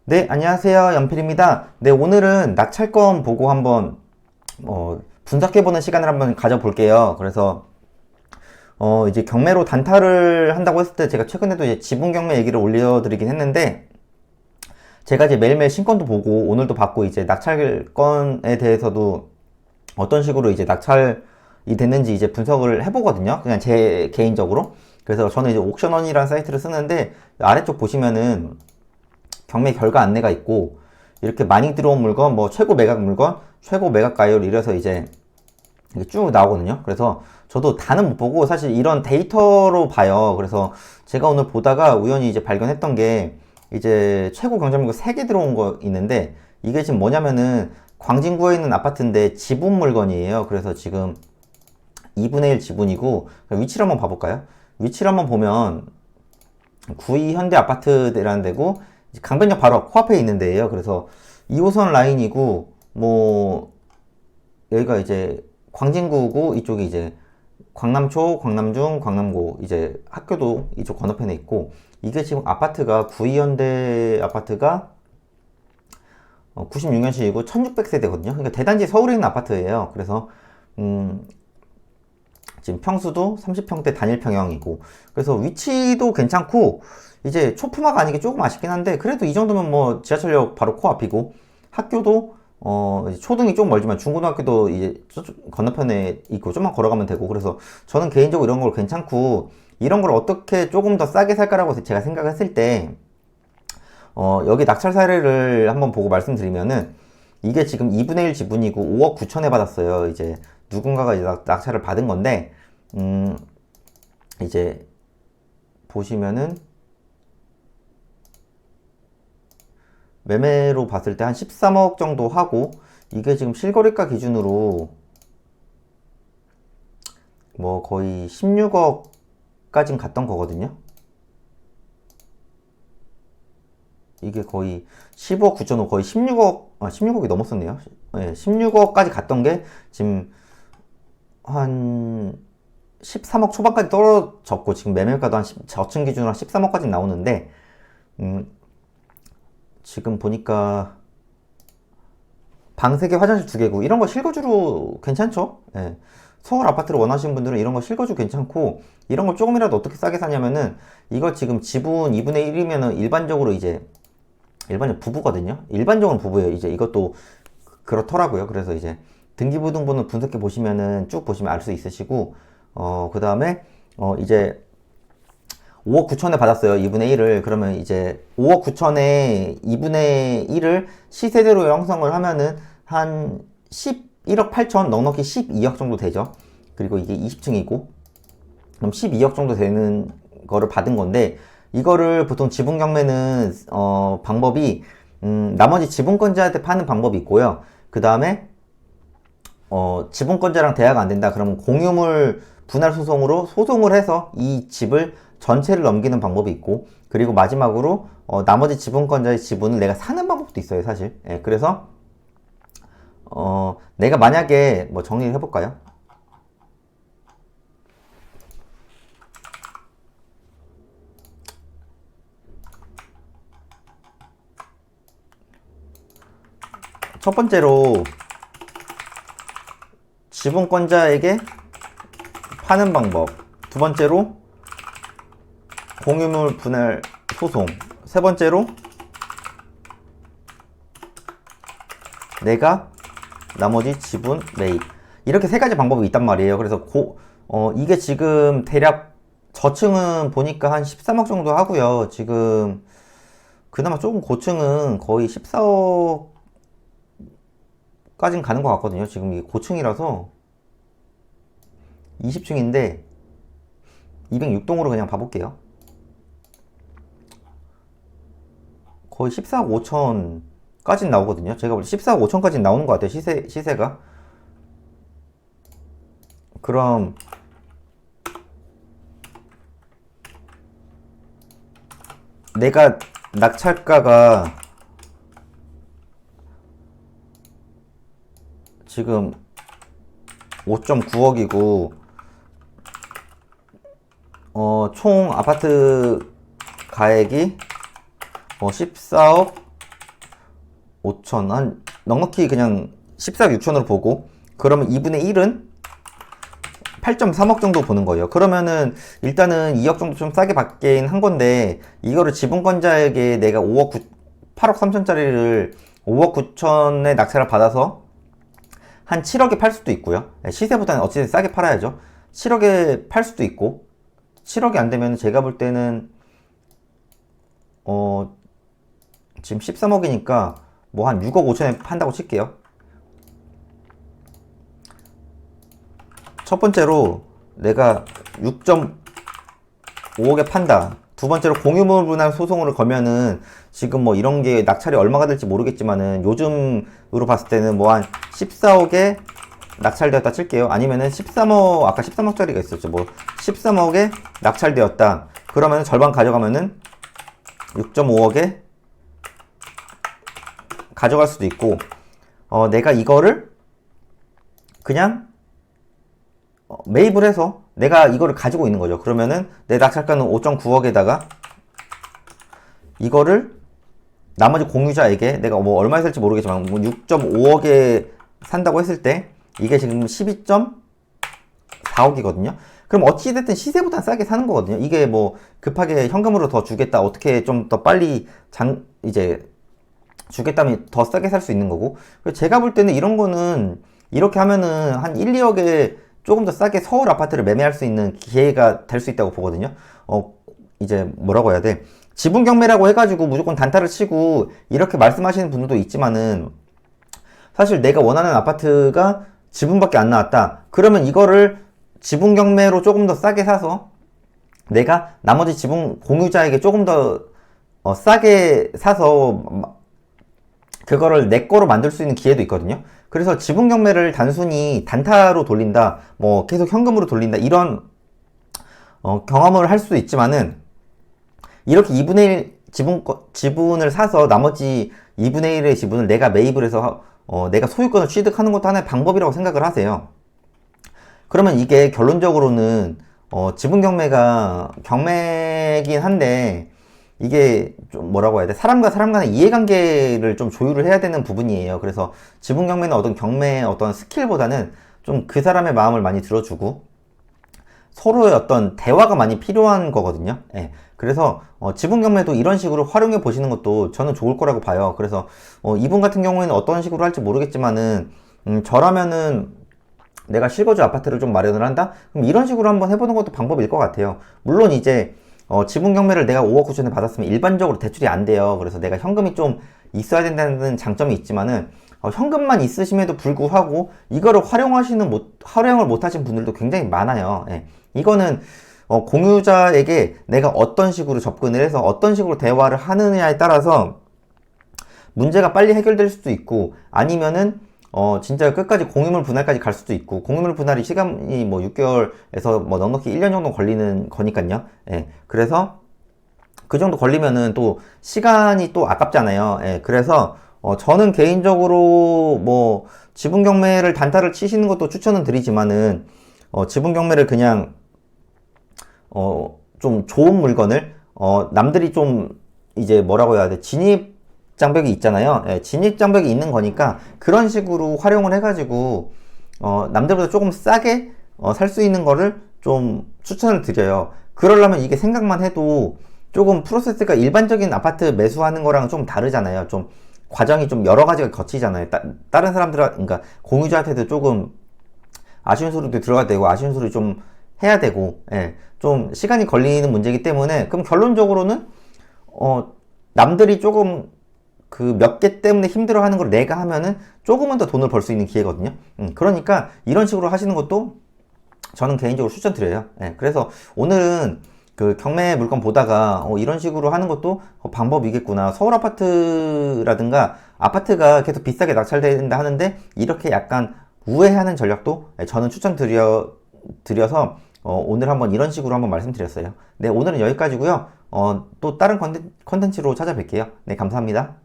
네, 안녕하세요. 연필입니다. 네, 오늘은 낙찰권 보고 한번 분석해보는 시간을 한번 가져볼게요. 그래서 이제 경매로 단타를 한다고 했을 때 제가 최근에도 이제 지분 경매 얘기를 올려드리긴 했는데 제가 이제 매일매일 신권도 보고 오늘도 받고 이제 낙찰권에 대해서도 어떤 식으로 이제 낙찰이 됐는지 이제 분석을 해보거든요. 그냥 제 개인적으로. 그래서 저는 이제 옥션원이라는 사이트를 쓰는데 아래쪽 보시면은 경매 결과 안내가 있고 이렇게 많이 들어온 물건, 뭐 최고 매각 물건, 최고 매각 가율 이래서 이제 이게 쭉 나오거든요. 그래서 저도 다는 못 보고 사실 이런 데이터로 봐요. 그래서 제가 오늘 보다가 우연히 이제 발견했던 게 이제 최고 경쟁물건 3개 들어온 거 있는데 이게 지금 뭐냐면은 광진구에 있는 아파트인데 지분 물건이에요. 그래서 지금 2분의 1 지분이고 위치를 한번 봐볼까요? 위치를 한번 보면 구이 현대 아파트라는 데고 강변역 바로 코앞에 있는 데예요. 그래서 2호선 라인이고 뭐 여기가 이제 광진구고 이쪽이 이제 광남초, 광남중, 광남고 이제 학교도 이쪽 건너편에 있고 이게 지금 아파트가 구이현대 아파트가 96년식이고 1600세대거든요. 그러니까 대단지 서울에 있는 아파트예요. 그래서 지금 평수도 30평대 단일 평형이고 그래서 위치도 괜찮고 이제 초품화가 아니게 조금 아쉽긴 한데 그래도 이 정도면 뭐 지하철역 바로 코앞이고 학교도 이제 초등이 좀 멀지만 중고등학교도 이제 저쪽 건너편에 있고 좀만 걸어가면 되고 그래서 저는 개인적으로 이런 걸 괜찮고 이런 걸 어떻게 조금 더 싸게 살까라고 제가 생각했을 때 여기 낙찰 사례를 한번 보고 말씀드리면은 이게 지금 2분의 1 지분이고 5억 9천에 받았어요. 이제 누군가가 이제 낙찰을 받은 건데, 이제 보시면은 매매로 봤을 때 한 13억 정도 하고 이게 지금 실거래가 기준으로 뭐 거의 16억까진 갔던 거거든요. 이게 거의 15억 9천억 거의 16억 16억이 넘었었네요. 네, 16억까지 갔던 게 지금 한 13억 초반까지 떨어졌고 지금 매매가도 한 저층 기준으로 한 13억까지 나오는데 지금 보니까 방 3개 화장실 2개고 이런 거 실거주로 괜찮죠? 예. 서울 아파트를 원하시는 분들은 이런 거 실거주 괜찮고 이런 걸 조금이라도 어떻게 싸게 사냐면은 이거 지금 지분 2분의 1이면은 일반적으로 이제 일반적 부부거든요. 일반적으로 부부예요. 이제 이것도 그렇더라고요. 그래서 이제 등기부등본을 분석해 보시면은 쭉 보시면 알 수 있으시고 그 다음에 이제 5억 9천에 받았어요. 2분의 1을. 그러면 이제 5억 9천에 2분의 1을 시세대로 형성을 하면은 한 11억 8천, 넉넉히 12억 정도 되죠. 그리고 이게 20층이고 그럼 12억 정도 되는 거를 받은 건데 이거를 보통 지분 경매는 방법이 나머지 지분권자한테 파는 방법이 있고요. 그 다음에 지분권자랑 대화가 안 된다 그러면 공유물 분할 소송으로 소송을 해서 이 집을 전체를 넘기는 방법이 있고 그리고 마지막으로 나머지 지분권자의 지분을 내가 사는 방법도 있어요 사실. 예, 그래서 내가 만약에 뭐 정리를 해볼까요? 첫 번째로 지분권자에게 파는 방법, 두 번째로 공유물 분할 소송, 세 번째로 내가 나머지 지분 매입. 이렇게 3가지 방법이 있단 말이에요. 그래서 이게 지금 대략 저층은 보니까 한 13억 정도 하고요. 지금 그나마 조금 고층은 거의 14억까진 가는 것 같거든요. 지금 이게 고층이라서 20층인데 206동으로 그냥 봐볼게요. 거의 14억 5천까지 나오거든요. 제가 볼 때 14억 5천까지 나오는 것 같아요. 시세가. 그럼 내가 낙찰가가 지금 5.9억이고 총 아파트 가액이 14억 5천, 한 넉넉히 그냥 14억 6천으로 보고, 그러면 2분의 1은 8.3억 정도 보는 거예요. 그러면은 일단은 2억 정도 좀 싸게 받긴 한 건데, 이거를 지분권자에게 내가 8억 3천짜리를 5억 9천에 낙찰을 받아서 한 7억에 팔 수도 있고요. 시세보다는 어쨌든 싸게 팔아야죠. 7억에 팔 수도 있고, 7억이 안 되면 제가 볼 때는 지금 13억이니까 뭐 한 6억 5천에 판다고 칠게요. 첫 번째로 내가 6.5억에 판다. 두 번째로 공유물 분할 소송을 걸면은 지금 뭐 이런 게 낙찰이 얼마가 될지 모르겠지만은 요즘으로 봤을 때는 뭐 한 14억에 낙찰되었다 칠게요. 아니면은 13억, 아까 13억짜리가 있었죠. 뭐 13억에 낙찰되었다. 그러면 절반 가져가면은 6.5억에 가져갈 수도 있고, 내가 이거를 그냥 매입을 해서 내가 이거를 가지고 있는 거죠. 그러면은 내 낙찰가는 5.9억에다가 이거를 나머지 공유자에게 내가 뭐 얼마에 살지 모르겠지만 뭐 6.5억에 산다고 했을 때 이게 지금 12.4억이거든요. 그럼 어찌됐든 시세보다 싸게 사는 거거든요. 이게 뭐 급하게 현금으로 더 주겠다, 어떻게 좀 더 빨리 이제 주겠다면 더 싸게 살 수 있는 거고. 제가 볼 때는 이런 거는 이렇게 하면은 한 1, 2억에 조금 더 싸게 서울 아파트를 매매할 수 있는 기회가 될 수 있다고 보거든요. 이제 뭐라고 해야 돼? 지분 경매라고 해가지고 무조건 단타를 치고 이렇게 말씀하시는 분들도 있지만은, 사실 내가 원하는 아파트가 지분밖에 안 나왔다. 그러면 이거를 지분 경매로 조금 더 싸게 사서 내가 나머지 지분 공유자에게 조금 더 싸게 사서 그거를 내 거로 만들 수 있는 기회도 있거든요. 그래서 지분 경매를 단순히 단타로 돌린다, 뭐 계속 현금으로 돌린다, 이런 경험을 할 수도 있지만은, 이렇게 2분의 1 지분을 사서 나머지 2분의 1의 지분을 내가 매입을 해서 내가 소유권을 취득하는 것도 하나의 방법이라고 생각을 하세요. 그러면 이게 결론적으로는 지분 경매가 경매긴 한데, 이게 좀 뭐라고 해야 돼? 사람과 사람 간의 이해관계를 좀 조율을 해야 되는 부분이에요. 그래서 지분 경매는 어떤 경매의 어떤 스킬보다는 좀 그 사람의 마음을 많이 들어주고 서로의 어떤 대화가 많이 필요한 거거든요. 예. 그래서 지분 경매도 이런 식으로 활용해 보시는 것도 저는 좋을 거라고 봐요. 그래서 이분 같은 경우에는 어떤 식으로 할지 모르겠지만은, 저라면은 내가 실거주 아파트를 좀 마련을 한다? 그럼 이런 식으로 한번 해보는 것도 방법일 것 같아요. 물론 이제 지분 경매를 내가 5억 9천에 받았으면 일반적으로 대출이 안 돼요. 그래서 내가 현금이 좀 있어야 된다는 장점이 있지만은, 현금만 있으심에도 불구하고 이거를 활용을 못 하신 분들도 굉장히 많아요. 예. 이거는 공유자에게 내가 어떤 식으로 접근을 해서 어떤 식으로 대화를 하느냐에 따라서 문제가 빨리 해결될 수도 있고, 아니면은 진짜 끝까지 공유물 분할까지 갈 수도 있고, 공유물 분할이 시간이 뭐 6개월에서 뭐 넉넉히 1년 정도 걸리는 거니까요. 예. 그래서 그 정도 걸리면은 또 시간이 또 아깝잖아요. 예. 그래서 저는 개인적으로 뭐 지분 경매를 단타를 치시는 것도 추천은 드리지만은, 지분 경매를 그냥 좀 좋은 물건을 남들이 좀 이제 뭐라고 해야 돼? 진입 장벽이 있잖아요. 예, 진입 장벽이 있는 거니까 그런 식으로 활용을 해가지고 남들보다 조금 싸게 살 수 있는 거를 좀 추천을 드려요. 그러려면 이게 생각만 해도 조금 프로세스가 일반적인 아파트 매수하는 거랑 좀 다르잖아요. 좀 과정이 좀 여러 가지가 거치잖아요. 다른 그러니까 공유자한테도 조금 아쉬운 소리도 들어가야 되고, 아쉬운 소리 좀 해야 되고, 예, 좀 시간이 걸리는 문제이기 때문에, 그럼 결론적으로는 남들이 조금 그 몇 개 때문에 힘들어하는 걸 내가 하면은 조금은 더 돈을 벌 수 있는 기회거든요. 그러니까 이런 식으로 하시는 것도 저는 개인적으로 추천드려요. 예, 그래서 오늘은 그 경매 물건 보다가 이런 식으로 하는 것도 방법이겠구나. 서울 아파트라든가 아파트가 계속 비싸게 낙찰된다 하는데 이렇게 약간 우회하는 전략도 저는 추천드려서 오늘 한번 이런 식으로 한번 말씀드렸어요. 네, 오늘은 여기까지고요. 또 다른 컨텐츠로 찾아뵐게요. 네, 감사합니다.